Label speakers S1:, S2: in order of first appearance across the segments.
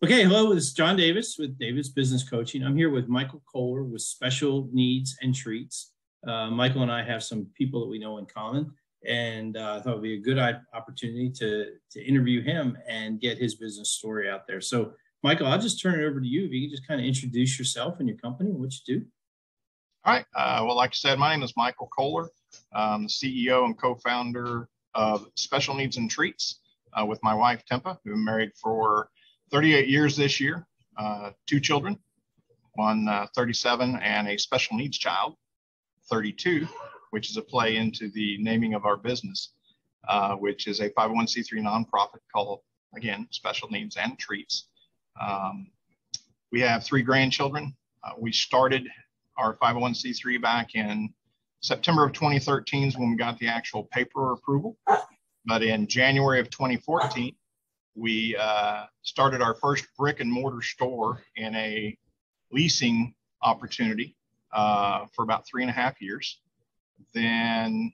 S1: Okay, hello, this is John Davis with Davis Business Coaching. I'm here with Michael Kohler with Special Needs and Treats. Michael and I have some people that we know in common, and I thought it would be a good opportunity to interview him and get his business story out there. So, Michael, I'll just turn it over to you. If you can just kind of introduce yourself and your company and what you do.
S2: All right. Well, like I said, my name is Michael Kohler. I'm the CEO and co-founder of Special Needs and Treats with my wife, Tempa. We've been married for 38 years this year, 2 children, one 37 and a special needs child, 32, which is a play into the naming of our business, which is a 501c3 nonprofit called, again, Special Needs and Treats. We have 3 grandchildren. We started our 501c3 back in September of 2013 is when we got the actual paper approval. But in January of 2014, we started our first brick and mortar store in a leasing opportunity for about 3.5 years. Then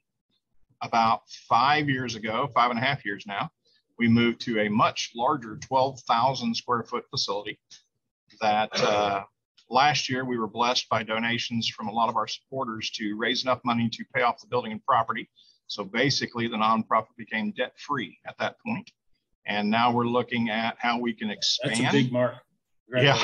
S2: about 5 years ago, 5.5 years now, we moved to a much larger 12,000 square foot facility that last year we were blessed by donations from a lot of our supporters to raise enough money to pay off the building and property. So basically the nonprofit became debt free at that point. And now we're looking at how we can expand.
S1: That's a big mark.
S2: Yeah,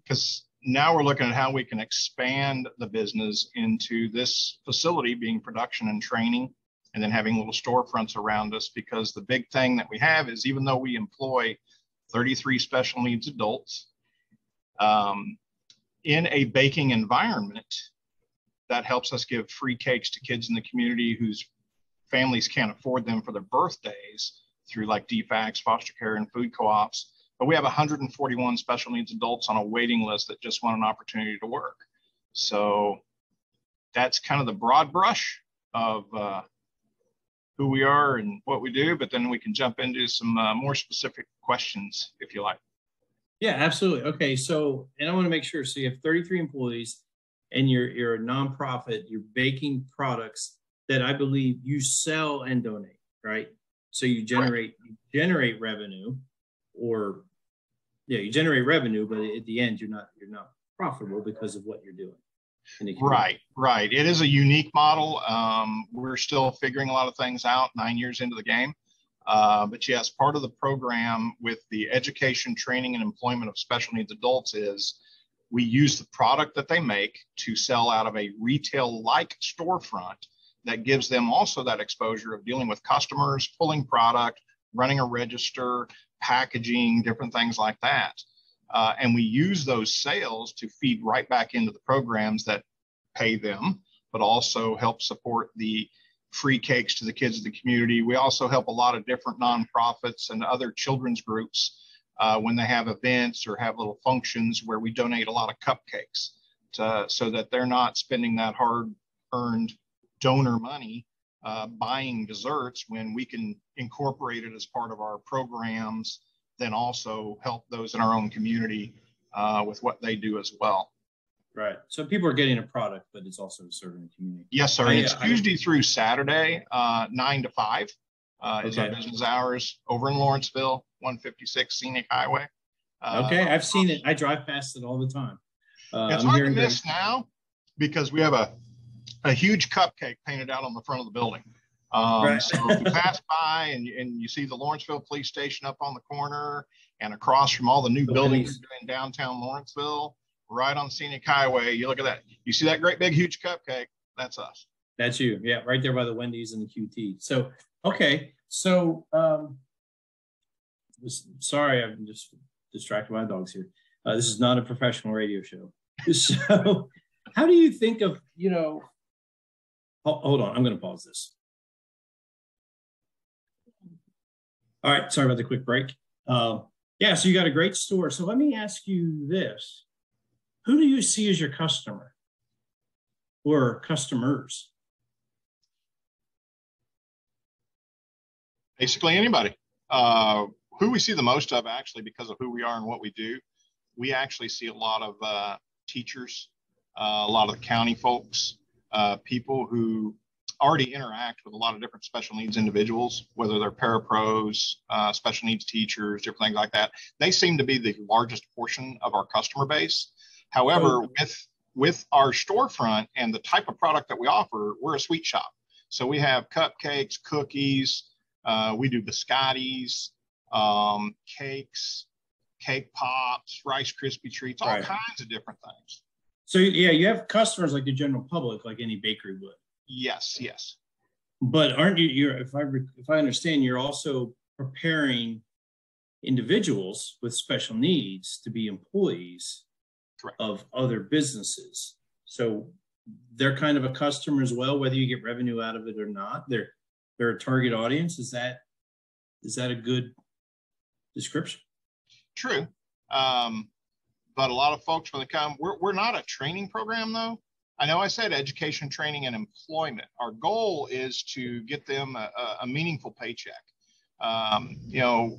S2: because now we're looking at how we can expand the business into this facility being production and training, and then having little storefronts around us. Because the big thing that we have is, even though we employ 33 special needs adults in a baking environment, that helps us give free cakes to kids in the community whose families can't afford them for their birthdays, through like DFACs, foster care, and food co-ops. But we have 141 special needs adults on a waiting list that just want an opportunity to work. So that's kind of the broad brush of who we are and what we do, but then we can jump into some more specific questions if you like.
S1: Yeah, absolutely. Okay, so, and I want to make sure, so you have 33 employees and you're a nonprofit, you're baking products that I believe you sell and donate, right? So you generate revenue, or you generate revenue, but at the end you're not profitable because of what you're doing.
S2: Right. It is a unique model. We're still figuring a lot of things out 9 years into the game. But yes, part of the program with the education, training, and employment of special needs adults is we use the product that they make to sell out of a retail-like storefront that gives them also that exposure of dealing with customers, pulling product, running a register, packaging, different things like that. And we use those sales to feed right back into the programs that pay them, but also help support the free cakes to the kids of the community. We also help a lot of different nonprofits and other children's groups when they have events or have little functions where we donate a lot of cupcakes so that they're not spending that hard-earned donor money buying desserts, when we can incorporate it as part of our programs, then also help those in our own community with what they do as well.
S1: Right. So people are getting a product, but it's also serving the community.
S2: Yes, sir. It's Tuesday through Saturday, 9 to 5 is our business hours over in Lawrenceville, 156 Scenic Highway.
S1: Okay, I've seen it. I drive past it all the time.
S2: It's hard to miss now because we have a huge cupcake painted out on the front of the building.
S1: Right.
S2: So if you pass by and you see the Lawrenceville Police Station up on the corner and across from all the new buildings in downtown Lawrenceville, right on Scenic Highway, you look at that. You see that great big huge cupcake? That's us.
S1: That's you. Yeah, right there by the Wendy's and the QT. So, okay. So, sorry, I'm just distracted by dogs here. This is not a professional radio show. So, how do you think of, hold on, I'm going to pause this. All right, sorry about the quick break. So you got a great store. So let me ask you this. Who do you see as your customer or customers?
S2: Basically anybody. Who we see the most of, actually, because of who we are and what we do, we actually see a lot of teachers, a lot of the county folks, people who already interact with a lot of different special needs individuals, whether they're parapros, special needs teachers, different things like that. They seem to be the largest portion of our customer base. However, with our storefront and the type of product that we offer, we're a sweet shop. So we have cupcakes, cookies, we do biscottis, cakes, cake pops, Rice Krispie treats, all kinds of different things.
S1: So yeah, you have customers like the general public, like any bakery would.
S2: Yes, yes.
S1: But aren't you? If I understand, you're also preparing individuals with special needs to be employees of other businesses. So they're kind of a customer as well, whether you get revenue out of it or not. They're a target audience. Is that a good description?
S2: True. But a lot of folks, when they come, we're not a training program, though. I know I said education, training, and employment. Our goal is to get them a meaningful paycheck. You know,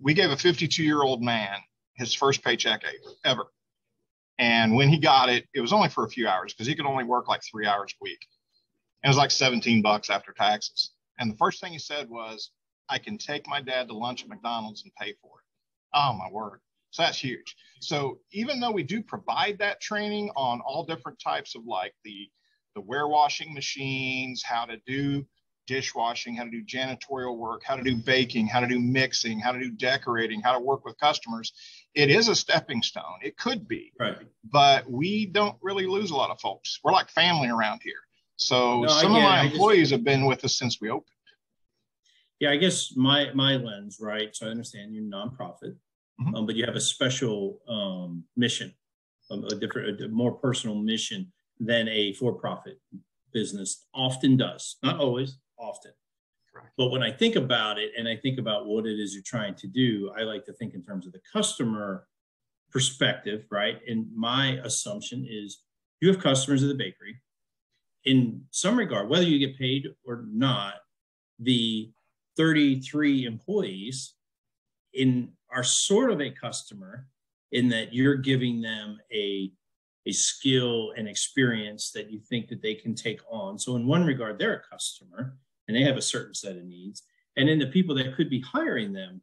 S2: we gave a 52-year-old man his first paycheck ever. And when he got it, it was only for a few hours because he could only work like 3 hours a week. And it was like $17 after taxes. And the first thing he said was, I can take my dad to lunch at McDonald's and pay for it. Oh, my word. So that's huge. So even though we do provide that training on all different types of like the warewashing machines, how to do dishwashing, how to do janitorial work, how to do baking, how to do mixing, how to do decorating, how to work with customers, it is a stepping stone. It could be, but we don't really lose a lot of folks. We're like family around here. So some of my employees have been with us since we opened.
S1: Yeah, I guess my lens, right? So I understand you're a nonprofit. But you have a special mission, a more personal mission than a for-profit business often does. Not always, often. Correct. But when I think about it and I think about what it is you're trying to do, I like to think in terms of the customer perspective, right? And my assumption is you have customers at the bakery. In some regard, whether you get paid or not, the 33 employees are sort of a customer in that you're giving them a skill and experience that you think that they can take on. So in one regard, they're a customer and they have a certain set of needs. And then the people that could be hiring them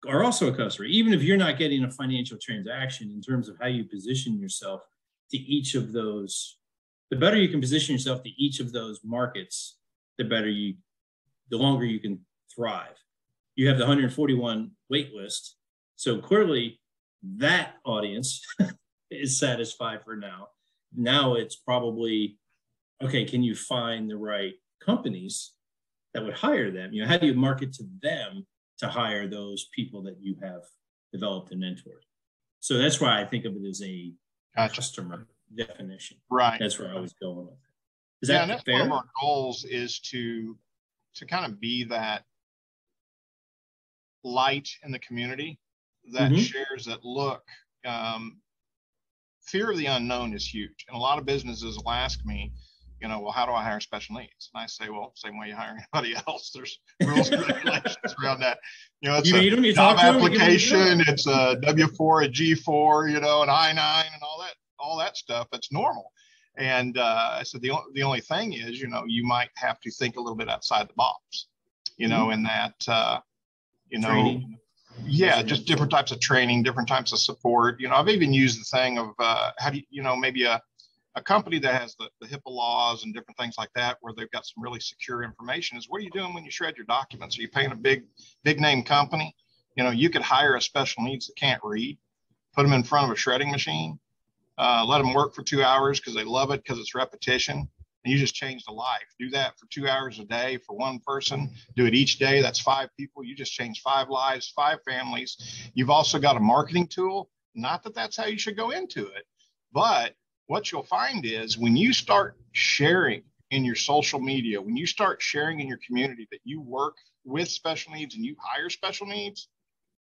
S1: are also a customer, even if you're not getting a financial transaction in terms of how you position yourself to each of those. The better you can position yourself to each of those markets, the longer you can thrive. You have the 141 wait list. So clearly that audience is satisfied for now. Now it's probably, okay, can you find the right companies that would hire them? You know, how do you market to them to hire those people that you have developed and mentored? So that's why I think of it as a customer definition.
S2: Right.
S1: That's where I was going with it. Is that
S2: that's
S1: fair?
S2: One of our goals is to kind of be that light in the community that shares that look, fear of the unknown is huge. And a lot of businesses will ask me, you know, well, how do I hire special needs? And I say, well, same way you hire anybody else. There's rules and regulations around that. You know, it's a job application, it's a W-4, a G-4, you know, an I-9 and all that stuff. That's normal. And I said, the only thing is, you know, you might have to think a little bit outside the box, you know, in that, you know, training. Yeah, just different types of training, different types of support. You know, I've even used the thing of how do you know, maybe a company that has the HIPAA laws and different things like that, where they've got some really secure information is what are you doing when you shred your documents? Are you paying a big name company? You know, you could hire a special needs that can't read, put them in front of a shredding machine, let them work for 2 hours because they love it because it's repetition. And you just changed a life. Do that for 2 hours a day for one person. Do it each day. That's 5 people. You just changed 5 lives, 5 families. You've also got a marketing tool. Not that that's how you should go into it, but what you'll find is when you start sharing in your social media, when you start sharing in your community that you work with special needs and you hire special needs,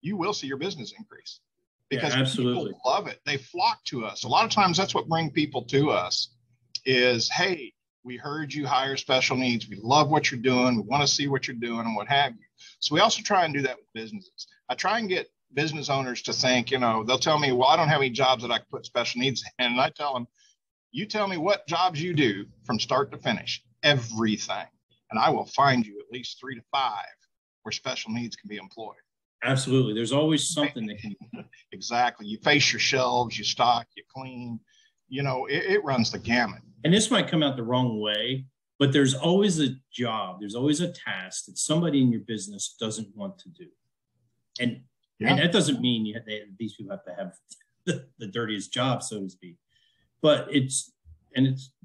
S2: you will see your business increase because people love it. They flock to us. A lot of times that's what brings people to us is, hey, we heard you hire special needs. We love what you're doing. We want to see what you're doing and what have you. So we also try and do that with businesses. I try and get business owners to think, you know, they'll tell me, well, I don't have any jobs that I can put special needs in. And I tell them, you tell me what jobs you do from start to finish. everything. And I will find you at least 3 to 5 where special needs can be employed.
S1: Absolutely. There's always something that can.
S2: Exactly. You face your shelves, you stock, you clean, you know, it runs the gamut.
S1: And this might come out the wrong way, but there's always a job, there's always a task that somebody in your business doesn't want to do. And that doesn't mean these people have to have the dirtiest job, so to speak. But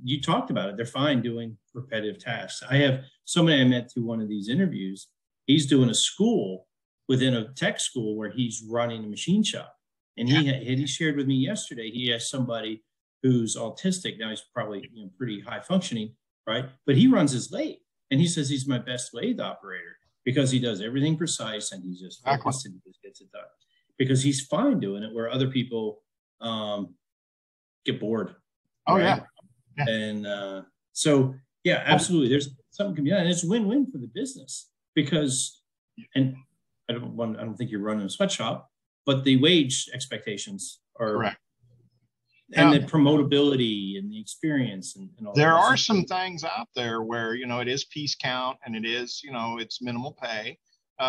S1: you talked about it. They're fine doing repetitive tasks. I have somebody I met through one of these interviews. He's doing a school within a tech school where he's running a machine shop. And he shared with me yesterday, he has somebody who's autistic. Now he's probably pretty high functioning, right? But he runs his lathe. And he says he's my best lathe operator because he does everything precise and he's just focused and he just gets it done. Because he's fine doing it where other people get bored.
S2: Oh,
S1: right?
S2: Yeah.
S1: And so, yeah, absolutely. There's something can be done. And it's win-win for the business because, and I don't think you're running a sweatshop, but the wage expectations are
S2: correct.
S1: And the promotability and the experience and all
S2: there
S1: that.
S2: Are some things out there where, it is piece count and it is, it's minimal pay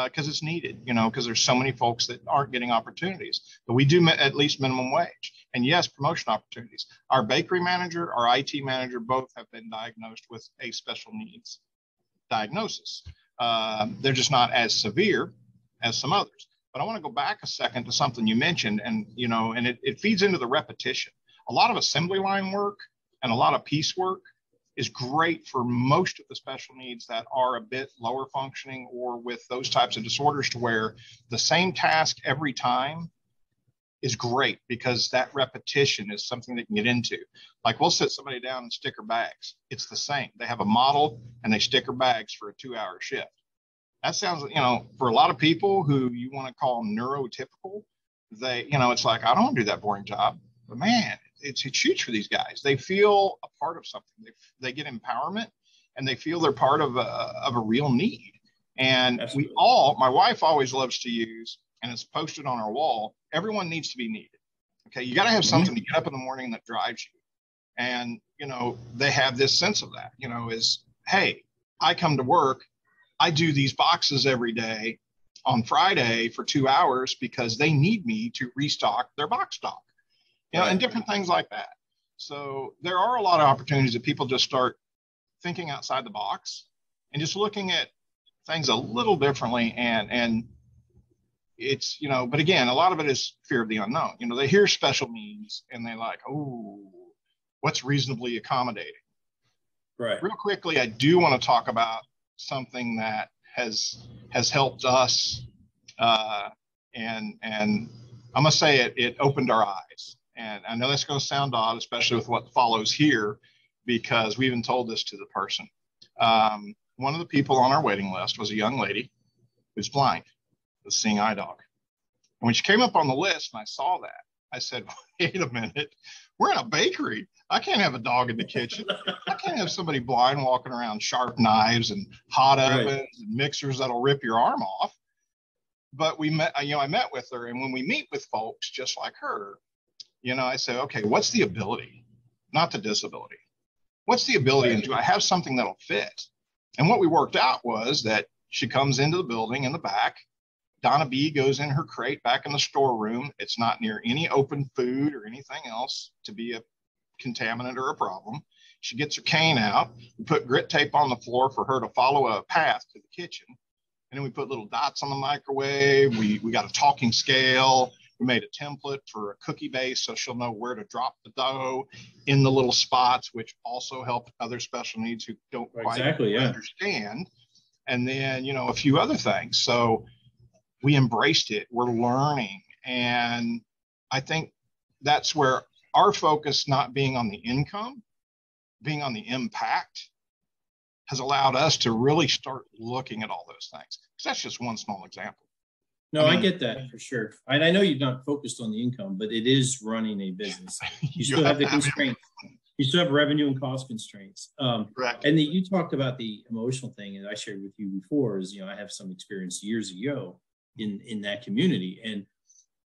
S2: because it's needed, because there's so many folks that aren't getting opportunities. But we do at least minimum wage. And yes, promotion opportunities. Our bakery manager, our IT manager, both have been diagnosed with a special needs diagnosis. They're just not as severe as some others. But I want to go back a second to something you mentioned, and it feeds into the repetition. A lot of assembly line work and a lot of piece work is great for most of the special needs that are a bit lower functioning or with those types of disorders, to where the same task every time is great because that repetition is something they can get into. Like we'll sit somebody down and sticker bags. It's the same. They have a model and they sticker bags for a 2-hour shift. That sounds, for a lot of people who you want to call neurotypical, it's like, I don't want to do that boring job. But man, it's huge for these guys. They feel a part of something. They get empowerment and they feel they're part of a real need. And absolutely. My wife always loves to use, and it's posted on our wall, everyone needs to be needed. Okay. You got to have something to get up in the morning that drives you. And, they have this sense of that, is, hey, I come to work. I do these boxes every day on Friday for 2 hours because they need me to restock their box stock, and different things like that. So there are a lot of opportunities that people just start thinking outside the box and just looking at things a little differently. And it's, but again, a lot of it is fear of the unknown. They hear special needs and they're like, oh, what's reasonably accommodating?
S1: Right.
S2: Real quickly, I do want to talk about something that has helped us, and I'm gonna say it opened our eyes. And I know that's going to sound odd, especially with what follows here, because we even told this to the person. One of the people on our waiting list was a young lady who's blind, with a seeing eye dog. And when she came up on the list and I saw that, I said, wait a minute, we're in a bakery. I can't have a dog in the kitchen. I can't have somebody blind walking around sharp knives and hot ovens and mixers that'll rip your arm off. But we met, I met with her, and when we meet with folks just like her, I say, okay, what's the ability, not the disability? What's the ability, and do I have something that'll fit? And what we worked out was that she comes into the building in the back. Donna B goes in her crate back in the storeroom. It's not near any open food or anything else to be a contaminant or a problem. She gets her cane out. We put grit tape on the floor for her to follow a path to the kitchen. And then we put little dots on the microwave. We got a talking scale. We made a template for a cookie base so she'll know where to drop the dough in the little spots, which also help other special needs who don't quite understand. And then, a few other things. So we embraced it. We're learning. And I think that's where our focus, not being on the income, being on the impact, has allowed us to really start looking at all those things. Because that's just one small example.
S1: No, I get that for sure. And I know you're not focused on the income, but it is running a business. You still have the constraints. You still have revenue and cost constraints.
S2: Correct.
S1: And you talked about the emotional thing, and I shared with you before is, I have some experience years ago in that community.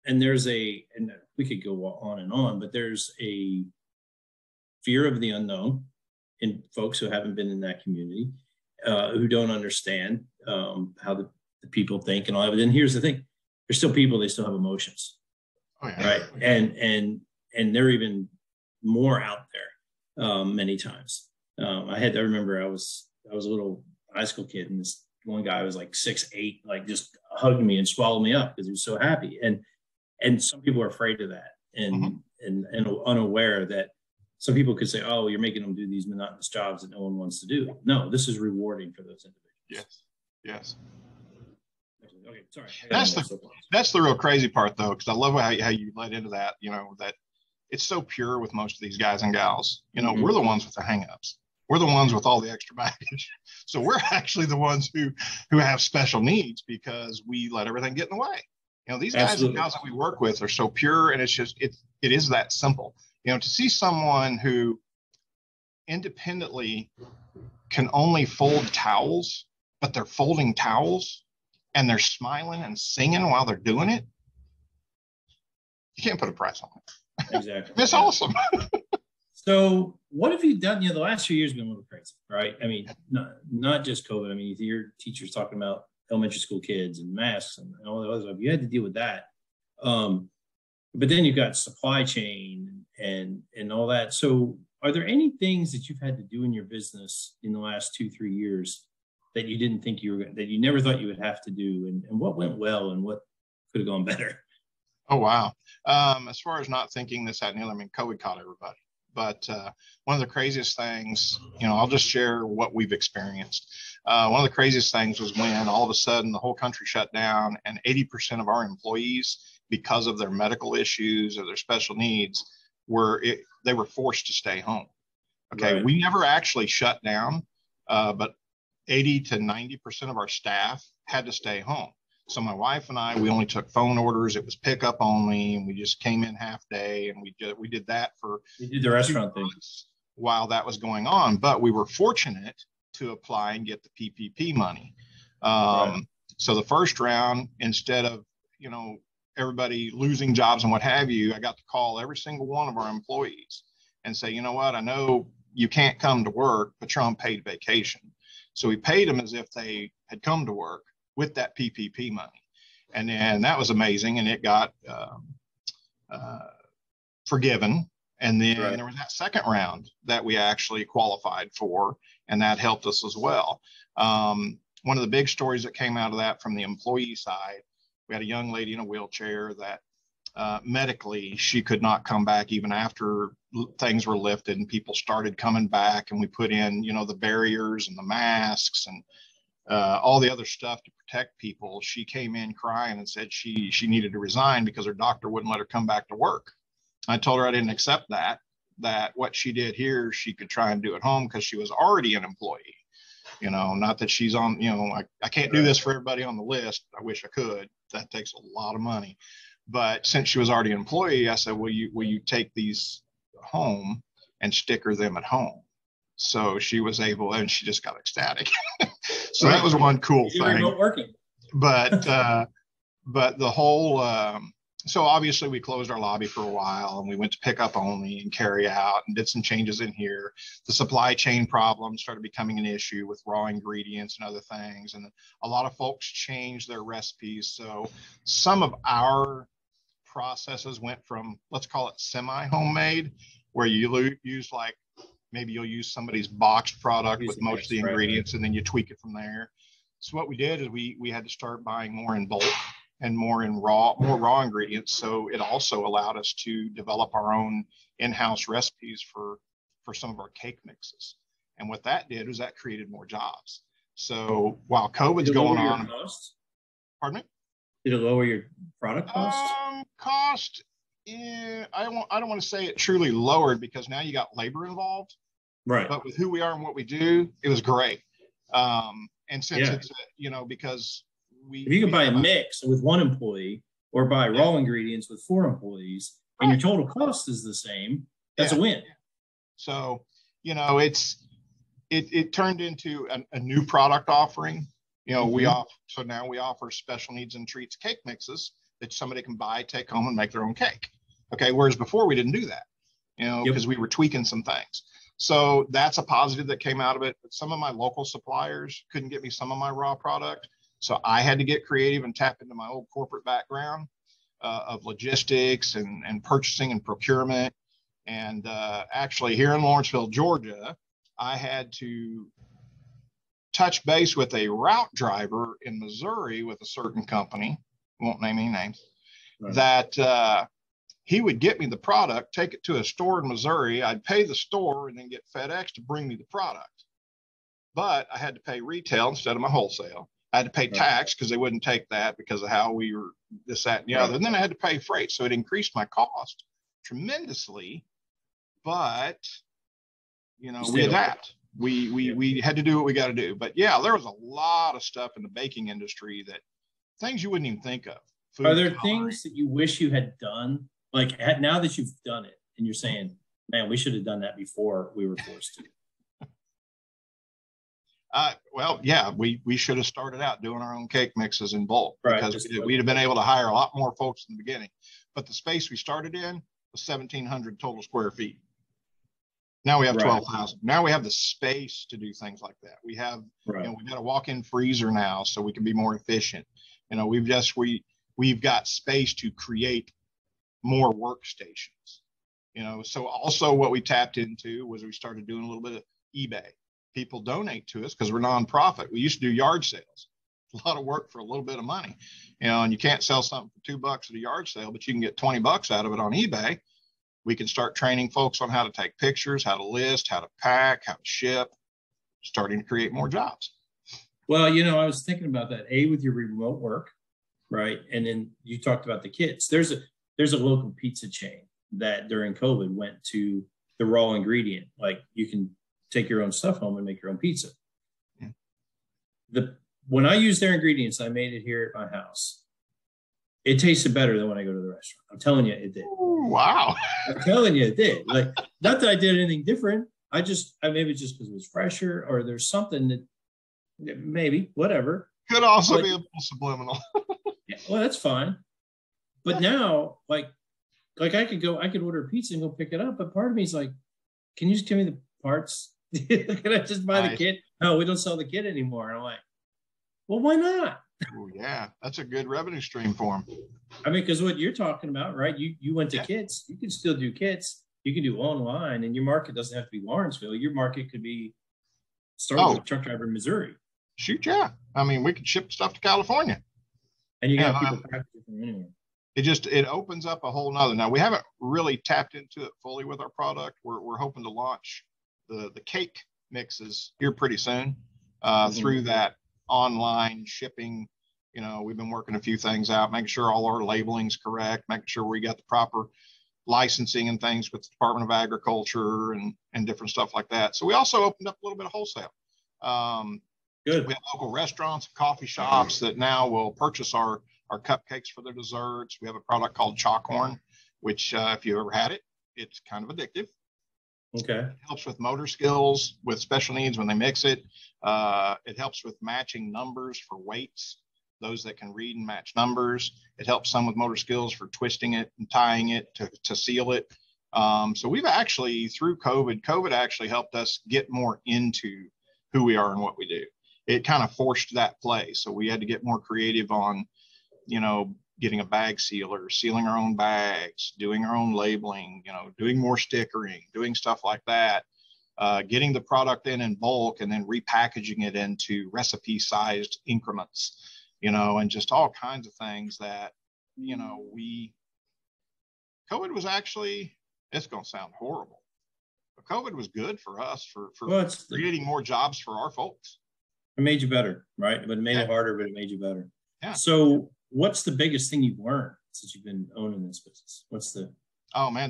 S1: And there's and we could go on and on, but there's a fear of the unknown. in folks who haven't been in that community, who don't understand how the people think and all that. But then here's the thing: there's still people; they still have emotions, right? And they're even more out there many times. I remember I was a little high school kid, and this one guy was like 6'8", like just hugged me and swallowed me up because he was so happy. And some people are afraid of that and unaware that some people could say, "Oh, you're making them do these monotonous jobs that no one wants to do." No, this is rewarding for those individuals.
S2: Yes.
S1: Okay, sorry.
S2: That's the real crazy part, though, because I love how you led into that. That it's so pure with most of these guys and gals. We're the ones with the hangups. We're the ones with all the extra baggage. So we're actually the ones who have special needs because we let everything get in the way. These guys and gals that we work with are so pure, and it is that simple. To see someone who independently can only fold towels, but they're folding towels and they're smiling and singing while they're doing it, you can't put a price on it.
S1: Exactly.
S2: It's awesome.
S1: So what have you done? The last few years have been a little crazy, right? I mean, not just COVID. I mean, your teachers talking about elementary school kids and masks and all the other stuff. You had to deal with that. But then you've got supply chain and all that. So are there any things that you've had to do in your business in the last 2-3 years that you didn't think that you never thought you would have to do? And what went well and what could have gone better?
S2: Oh, wow. As far as not thinking this, that, and the other, I mean, COVID caught everybody. But one of the craziest things, I'll just share what we've experienced. One of the craziest things was when all of a sudden the whole country shut down and 80% of our employees, because of their medical issues or their special needs, they were forced to stay home. Okay. Right. We never actually shut down, but 80 to 90% of our staff had to stay home. So my wife and I, we only took phone orders. It was pickup only, and we just came in half day, and we did that for
S1: the restaurant thing
S2: while that was going on. But we were fortunate to apply and get the PPP money. Right. So the first round, instead of everybody losing jobs and what have you, I got to call every single one of our employees and say, you know what, I know you can't come to work, but you're on paid vacation. So we paid them as if they had come to work with that PPP money. And then that was amazing. And it got forgiven. And then There was that second round that we actually qualified for, and that helped us as well. One of the big stories that came out of that from the employee side, we had a young lady in a wheelchair that medically she could not come back even after things were lifted and people started coming back, and we put in, the barriers and the masks and all the other stuff to protect people. She came in crying and said she needed to resign because her doctor wouldn't let her come back to work. I told her I didn't accept that what she did here, she could try and do at home because she was already an employee. Not that she's on, I can't do this for everybody on the list. I wish I could. That takes a lot of money. But since she was already an employee, I said, will you take these home and sticker them at home? So she was able, and she just got ecstatic. So that was one cool thing.
S1: Remote working.
S2: But the whole, so obviously we closed our lobby for a while, and we went to pick up only and carry out and did some changes in here. The supply chain problem started becoming an issue with raw ingredients and other things. And a lot of folks changed their recipes. So some of our processes went from, let's call it semi-homemade, where you use maybe you'll use somebody's boxed product with most of the ingredients, and then you tweak it from there. So what we did is we had to start buying more in bulk and more raw ingredients. So it also allowed us to develop our own in-house recipes for some of our cake mixes. And what that did was that created more jobs. So while COVID's going on, pardon me?
S1: Did it lower your product cost?
S2: Cost, yeah, I don't want to say it truly lowered because now you got labor involved.
S1: Right.
S2: But with who we are and what we do, it was great. And since it's, because
S1: if you can buy a mix with one employee or buy raw ingredients with 4 employees and your total cost is the same, that's a win.
S2: So, it turned into a new product offering. So now we offer Special Needs and Treats cake mixes that somebody can buy, take home, and make their own cake. Okay. Whereas before we didn't do that, because we were tweaking some things. So that's a positive that came out of it. But some of my local suppliers couldn't get me some of my raw product. So I had to get creative and tap into my old corporate background of logistics and purchasing and procurement. And actually here in Lawrenceville, Georgia, I had to touch base with a route driver in Missouri with a certain company, won't name any names, right, that he would get me the product, take it to a store in Missouri. I'd pay the store and then get FedEx to bring me the product. But I had to pay retail instead of my wholesale. I had to pay tax because they wouldn't take that because of how we were this, that, and the other. And then I had to pay freight. So it increased my cost tremendously. But, you know, we adapt. We had to do what we got to do. But yeah, there was a lot of stuff in the baking industry that things you wouldn't even think of.
S1: Food Are there things that you wish you had done? Like now that you've done it and you're saying, man, we should have done that before we were forced to.
S2: Well, yeah, we should have started out doing our own cake mixes in bulk,
S1: right,
S2: because we'd have been able to hire a lot more folks in the beginning. But the space we started in was 1,700 total square feet. Now we have 12,000. Now we have the space to do things like that. We have, you know, we've got a walk-in freezer now, so we can be more efficient. You know, we've got space to create more workstations. You know, so also what we tapped into was we started doing a little bit of eBay. People donate to us because we're nonprofit. We used to do yard sales. A lot of work for a little bit of money, you know, and you can't sell something for $2 at a yard sale, but you can get $20 out of it on eBay. We can start training folks on how to take pictures, how to list, how to pack, how to ship, starting to create more jobs.
S1: Well, you know, I was thinking about that, with your remote work, right? And then you talked about the kits. There's a local pizza chain that during COVID went to the raw ingredient. Like you can take your own stuff home and make your own pizza. Yeah. When I use their ingredients, I made it here at my house. It tasted better than when I go to the restaurant. I'm telling you, it did.
S2: Ooh, wow.
S1: I'm telling you, it did. Like, not that I did anything different. Maybe just because it was fresher, or there's something that maybe, whatever.
S2: Could also be a little subliminal.
S1: Yeah, well, that's fine. But now, like I could order a pizza and go pick it up. But part of me is like, can you just give me the parts? Can I just buy the kit? No, we don't sell the kit anymore. And I'm like, well, why not?
S2: Oh, yeah, that's a good revenue stream for them.
S1: I mean, because what you're talking about, right? You went to kits. You can still do kits. You can do online, and your market doesn't have to be Lawrenceville. Your market could be started with a truck driver in Missouri.
S2: Shoot, yeah. I mean, we could ship stuff to California.
S1: And you got people practicing from anywhere.
S2: It opens up a whole nother. Now, we haven't really tapped into it fully with our product. We're hoping to launch the cake mixes here pretty soon through that online shipping. You know, we've been working a few things out, making sure all our labeling's correct, making sure we got the proper licensing and things with the Department of Agriculture and different stuff like that. So we also opened up a little bit of wholesale.
S1: Good.
S2: We have local restaurants and coffee shops that now will purchase our cupcakes for their desserts. We have a product called Chalkhorn, which if you ever had it, it's kind of addictive.
S1: Okay.
S2: It helps with motor skills with special needs when they mix it. It helps with matching numbers for weights, those that can read and match numbers. It helps some with motor skills for twisting it and tying it to seal it. So we've actually, through COVID actually helped us get more into who we are and what we do. It kind of forced that play. So we had to get more creative on, you know, getting a bag sealer, sealing our own bags, doing our own labeling, you know, doing more stickering, doing stuff like that, getting the product in bulk and then repackaging it into recipe-sized increments, you know, and just all kinds of things that, you know, COVID was actually, it's going to sound horrible, but COVID was good for us for creating more jobs for our folks.
S1: It made you better, right? But it made it harder, but it made you better.
S2: Yeah.
S1: So what's the biggest thing you've learned since you've been owning this business?
S2: The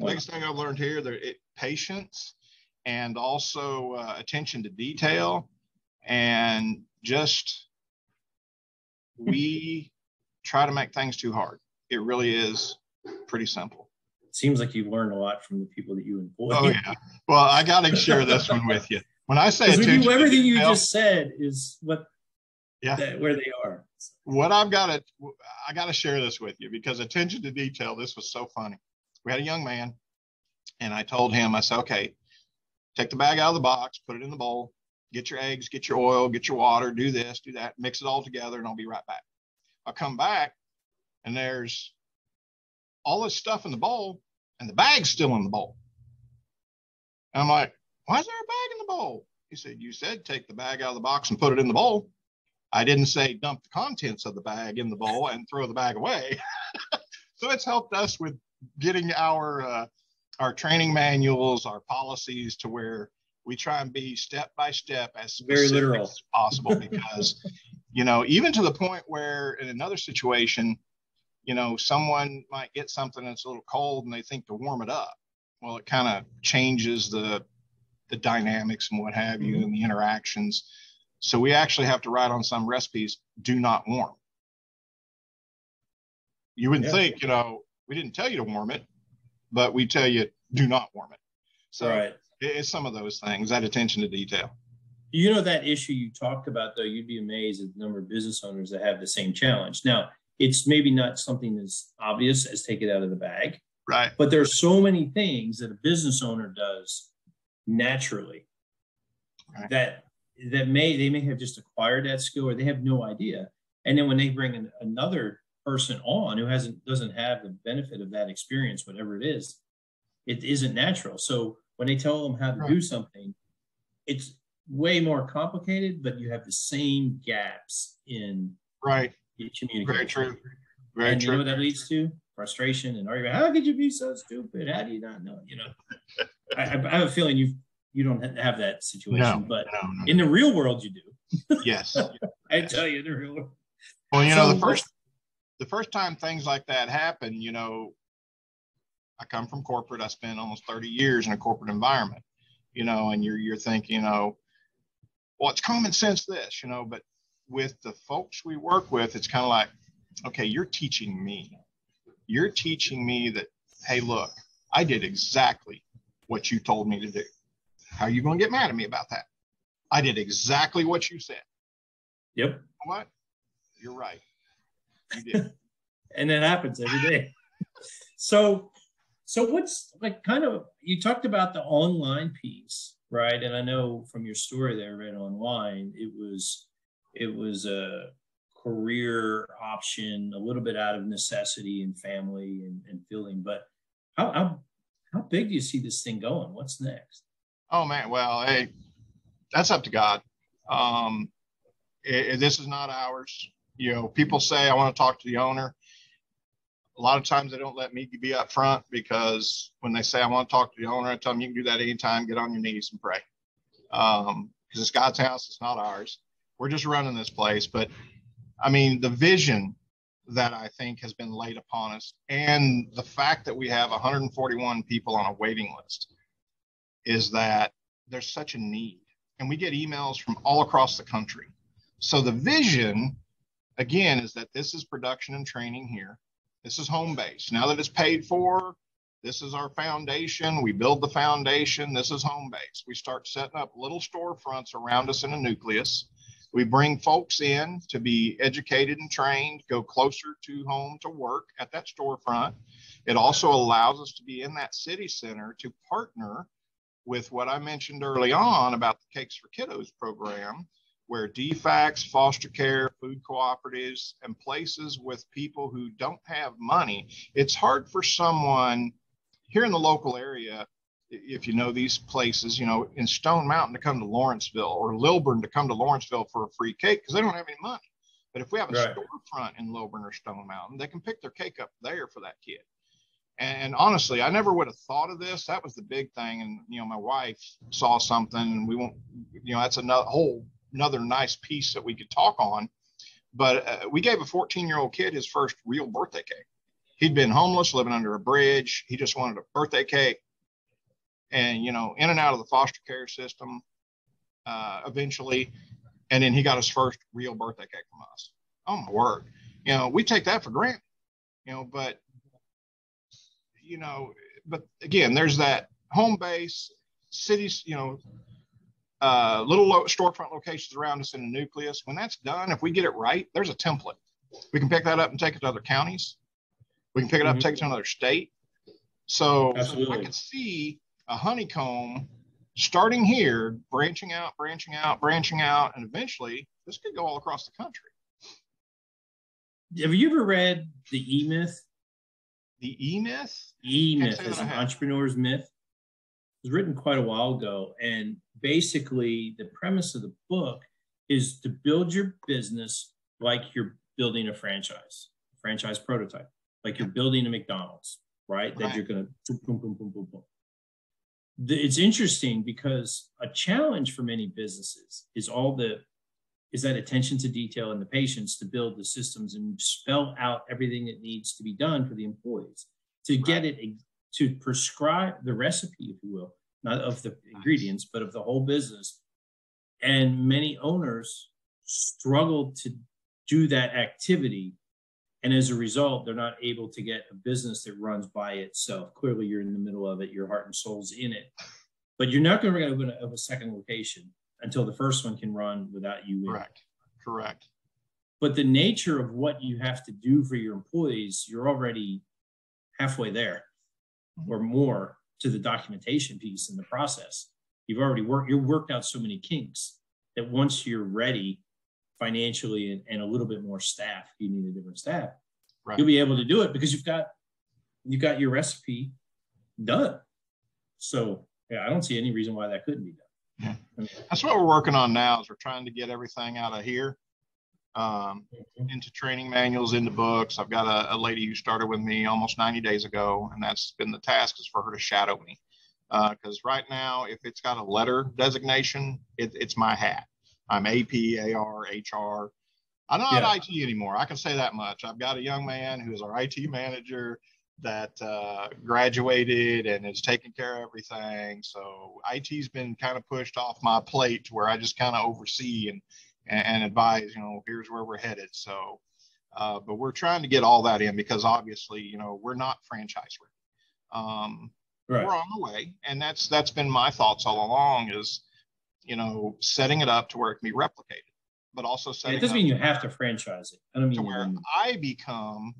S2: biggest thing I've learned here, patience, and also attention to detail, and just we try to make things too hard. It really is pretty simple.
S1: It seems like you've learned a lot from the people that you employ.
S2: Oh yeah. Well, I got to share this one with you. When I say
S1: attention, everything you just said is where they are.
S2: What I got to share this with you because attention to detail. This was so funny. We had a young man, and I told him, I said, okay, take the bag out of the box, put it in the bowl, get your eggs, get your oil, get your water, do this, do that, mix it all together, and I'll be right back. I'll come back, and there's all this stuff in the bowl, and the bag's still in the bowl. And I'm like, why is there a bag in the bowl? He said, you said take the bag out of the box and put it in the bowl. I didn't say dump the contents of the bag in the bowl and throw the bag away. So it's helped us with getting our training manuals, our policies to where we try and be step by step as specific as possible. Because, you know, even to the point where in another situation, you know, someone might get something that's a little cold and they think to warm it up. Well, it kind of changes the dynamics and what have you, and the interactions. So we actually have to write on some recipes, do not warm. You wouldn't think, you know, we didn't tell you to warm it, but we tell you do not warm it. So it's some of those things, that attention to detail.
S1: You know, that issue you talked about, though, you'd be amazed at the number of business owners that have the same challenge. Now, it's maybe not something as obvious as take it out of the bag.
S2: Right.
S1: But there are so many things that a business owner does naturally that they may have just acquired that skill, or they have no idea. And then when they bring another person on who doesn't have the benefit of that experience, whatever it isn't natural. So when they tell them how to do something, it's way more complicated, but you have the same gaps in communication.
S2: Very true.
S1: And you know what that leads to? Frustration and argument. How could you be so stupid? How do you not know? You know, I have a feeling you don't have that situation, but in the real world you do.
S2: Yes.
S1: I tell you, the real world.
S2: Well, you know, the first time things like that happen, you know, I come from corporate. I spent almost 30 years in a corporate environment, you know, and you're thinking, you know, well, it's common sense this, you know, but with the folks we work with, it's kind of like, okay, you're teaching me. You're teaching me that, hey, look, I did exactly what you told me to do. How are you going to get mad at me about that? I did exactly what you said.
S1: Yep.
S2: What? You're right. You did.
S1: And that happens every day. So what's like kind of, you talked about the online piece, right? And I know from your story there, read online, it was a career option, a little bit out of necessity and family and feeling. But how big do you see this thing going? What's next?
S2: Oh man, well, hey, that's up to God. This is not ours. You know, people say I want to talk to the owner. A lot of times they don't let me be up front, because when they say I want to talk to the owner, I tell them you can do that anytime. Get on your knees and pray, because it's God's house. It's not ours. We're just running this place. But I mean, the vision that I think has been laid upon us, and the fact that we have 141 people on a waiting list, is that there's such a need. And we get emails from all across the country. So the vision, again, is that this is production and training here. This is home base. Now that it's paid for, this is our foundation. We build the foundation. This is home base. We start setting up little storefronts around us in a nucleus. We bring folks in to be educated and trained, go closer to home to work at that storefront. It also allows us to be in that city center to partner with what I mentioned early on about the Cakes for Kiddos program, where DFACs, foster care, food cooperatives, and places with people who don't have money. It's hard for someone here in the local area, if you know these places, you know, in Stone Mountain to come to Lawrenceville, or Lilburn to come to Lawrenceville for a free cake, because they don't have any money. But if we have a storefront in Lilburn or Stone Mountain, they can pick their cake up there for that kid. And honestly, I never would have thought of this. That was the big thing. And, you know, my wife saw something, and we won't, you know, that's another nice piece that we could talk on. But we gave a 14-year-old kid his first real birthday cake. He'd been homeless, living under a bridge. He just wanted a birthday cake. And, you know, in and out of the foster care system eventually. And then he got his first real birthday cake from us. Oh, my word. You know, we take that for granted, you know, but again, there's that home base, cities, you know, little storefront locations around us in the nucleus. When that's done, if we get it right, there's a template. We can pick that up and take it to other counties. We can pick it up and take it to another state. So I could see a honeycomb starting here, branching out, and eventually this could go all across the country.
S1: Have you ever read The E-Myth?
S2: The E-Myth?
S1: E-Myth is an entrepreneur's myth. It was written quite a while ago. And basically, the premise of the book is to build your business like you're building a franchise prototype, like you're building a McDonald's, right? That you're going to boom, boom, boom, boom, boom. It's interesting because a challenge for many businesses is that attention to detail and the patience to build the systems and spell out everything that needs to be done for the employees to get it, to prescribe the recipe, if you will, not of the ingredients, but of the whole business. And many owners struggle to do that activity. And as a result, they're not able to get a business that runs by itself. Clearly, you're in the middle of it. Your heart and soul's in it. But you're not going to open a second location until the first one can run without you.
S2: Correct.
S1: But the nature of what you have to do for your employees, you're already halfway there or more to the documentation piece in the process. You've already worked out so many kinks that once you're ready financially and a little bit more staff, you need a different staff, you'll be able to do it because you've got your recipe done. So yeah, I don't see any reason why that couldn't be done.
S2: Yeah. That's what we're working on now, is we're trying to get everything out of here into training manuals, into books. I've got a lady who started with me almost 90 days ago, and that's been the task, is for her to shadow me. Because right now, if it's got a letter designation, it's my hat. I'm AP, AR, HR. I'm not IT anymore. I can say that much. I've got a young man who is our IT manager that graduated and is taking care of everything. So IT's been kind of pushed off my plate to where I just kind of oversee and advise, here's where we're headed. So, but we're trying to get all that in because obviously, we're not franchise ready. We're on the way. And that's been my thoughts all along is, setting it up to where it can be replicated, but also setting
S1: it doesn't mean you have to franchise it. I don't mean
S2: to where I become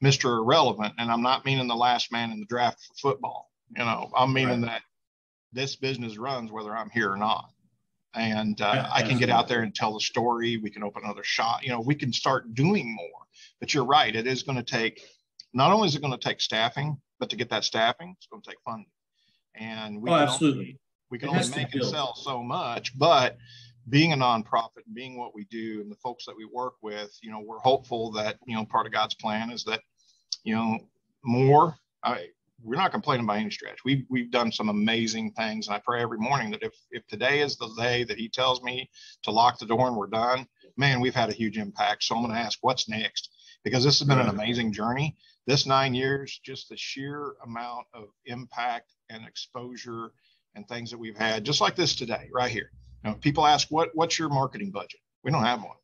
S2: Mr. Irrelevant, and I'm not meaning the last man in the draft for football. I'm meaning that this business runs whether I'm here or not. And I can get out there and tell the story. We can open another shop. We can start doing more. But you're right. It is going to take, not only is it going to take staffing, but to get that staffing, it's going to take funding. And we can only make and sell so much. But being a nonprofit, being what we do, and the folks that we work with, we're hopeful that, part of God's plan is that, more. We're not complaining by any stretch. We've done some amazing things, and I pray every morning that if today is the day that He tells me to lock the door and we're done, man, we've had a huge impact. So I'm going to ask, what's next? Because this has been an amazing journey. This 9 years, just the sheer amount of impact and exposure and things that we've had, just like this today, right here. People ask, what's your marketing budget? We don't have one.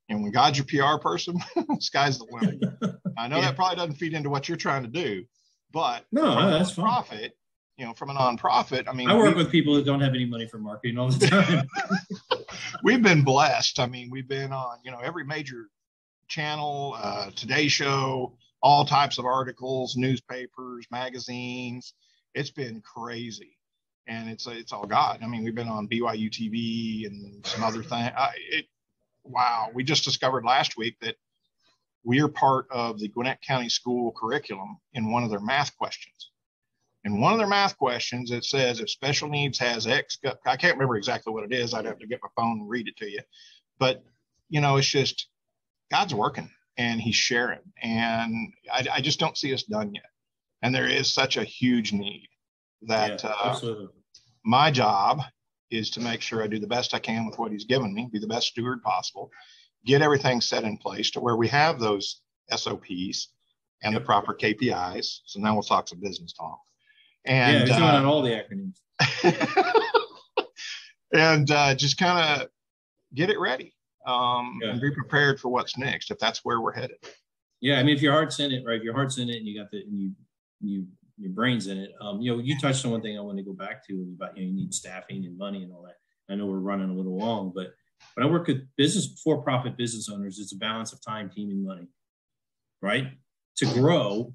S2: And when God's your PR person, sky's the limit. I know that probably doesn't feed into what you're trying to do, but
S1: that's
S2: nonprofit, from a nonprofit, I mean,
S1: I work with people that don't have any money for marketing all the time.
S2: We've been blessed. I mean, we've been on, every major channel, Today Show, all types of articles, newspapers, magazines. It's been crazy. And it's all God. I mean, we've been on BYU TV and some other things. Wow. We just discovered last week that we are part of the Gwinnett County School curriculum in one of their math questions. In one of their math questions, it says if special needs has X, I can't remember exactly what it is. I'd have to get my phone and read it to you. But, it's just God's working and He's sharing. And I just don't see us done yet. And there is such a huge need that my job is to make sure I do the best I can with what He's given me, be the best steward possible, get everything set in place to where we have those SOPs and the proper KPIs. So now we'll talk some business talk. And
S1: we're doing on all the acronyms.
S2: And just kind of get it ready and be prepared for what's next, if that's where we're headed.
S1: Yeah, I mean, if your heart's in it, right? If your heart's in it and you got your brain's in it. You touched on one thing I want to go back to about, you need staffing and money and all that. I know we're running a little long, but when I work with for-profit business owners, it's a balance of time, team, and money, right? To grow,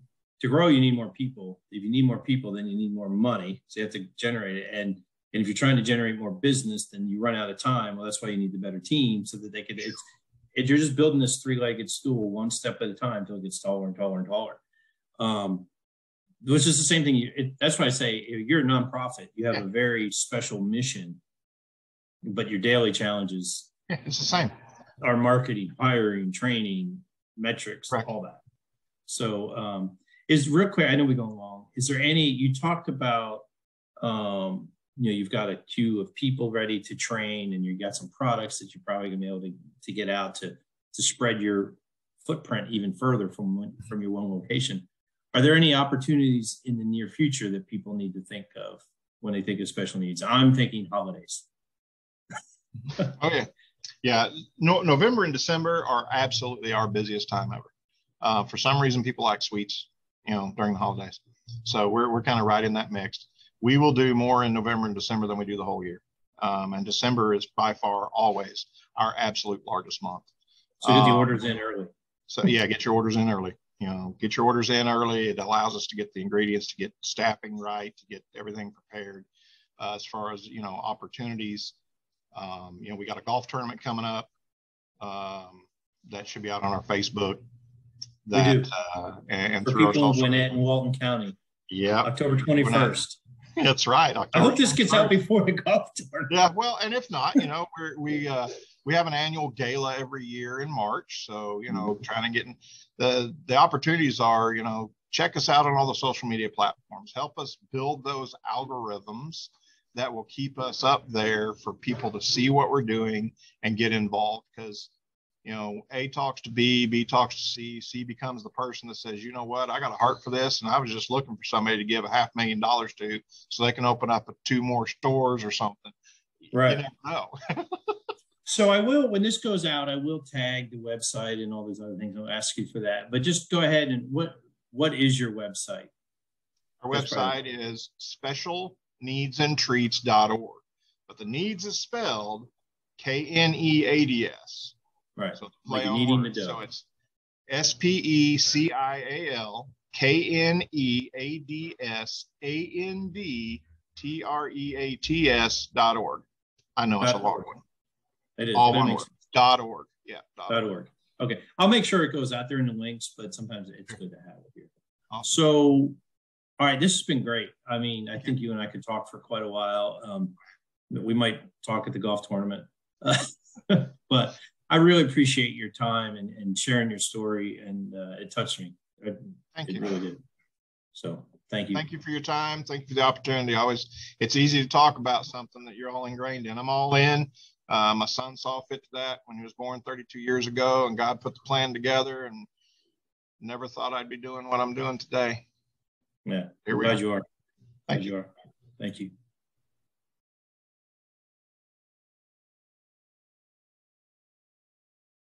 S1: you need more people. If you need more people, then you need more money. So you have to generate it. And And if you're trying to generate more business, then you run out of time. Well, that's why you need the better team so that they could, you're just building this three-legged stool one step at a time until it gets taller and taller and taller. Which is the same thing. That's why I say if you're a nonprofit, you have a very special mission, but your daily challenges
S2: it's the same.
S1: Are marketing, hiring, training, metrics,
S2: Correct.
S1: All that. So is real quick, I know we're going long. Is there any, you talked about, you've got a queue of people ready to train, and you got some products that you're probably gonna be able to get out to spread your footprint even further from your one location. Are there any opportunities in the near future that people need to think of when they think of special needs? I'm thinking holidays.
S2: Oh yeah. Yeah. November and December are absolutely our busiest time ever. For some reason, people like sweets, during the holidays. So we're kind of right in that mix. We will do more in November and December than we do the whole year. And December is by far always our absolute largest month.
S1: So get the orders in early.
S2: So yeah, get your orders in early. Get your orders in early. It allows us to get the ingredients, to get staffing right, to get everything prepared. As far as, opportunities, we got a golf tournament coming up. That should be out on our Facebook.
S1: We do.
S2: And
S1: for
S2: through
S1: people
S2: our
S1: in Gwinnett and Walton County.
S2: Yeah.
S1: October 21st.
S2: That's right.
S1: I hope this gets out before the golf tournament.
S2: Yeah, well, and if not, we have an annual gala every year in March. So, trying to get in the opportunities are, check us out on all the social media platforms. Help us build those algorithms that will keep us up there for people to see what we're doing and get involved. Because, A talks to B talks to C becomes the person that says, you know what, I got a heart for this, and I was just looking for somebody to give $500,000 to so they can open up 2 more stores or something.
S1: Right.
S2: You never know.
S1: So I will, when this goes out, I will tag the website and all these other things. I'll ask you for that. But just go ahead and what is your website?
S2: Our website is specialkneadsandtreats.org. But the needs is spelled KNEADS.
S1: Right.
S2: So it's
S1: So
S2: it's SPECIALKNEADSANDTREATS.org. I know it's a long one.
S1: It is.
S2: All one word. .org. Yeah.
S1: .org. Okay. I'll make sure it goes out there in the links, but sometimes it's good to have it here.
S2: Awesome.
S1: So, all right, this has been great. I mean, I think you and I could talk for quite a while. We might talk at the golf tournament, but I really appreciate your time and sharing your story, and it touched me.
S2: Thank you.
S1: It really did. So thank you.
S2: Thank you for your time. Thank you for the opportunity. It's easy to talk about something that you're all ingrained in. I'm all in. My son saw fit to that when he was born 32 years ago, and God put the plan together, and never thought I'd be doing what I'm doing today.
S1: Yeah.
S2: Here we
S1: Glad
S2: are.
S1: you are.
S2: Thank you.
S1: Glad you are. Thank you.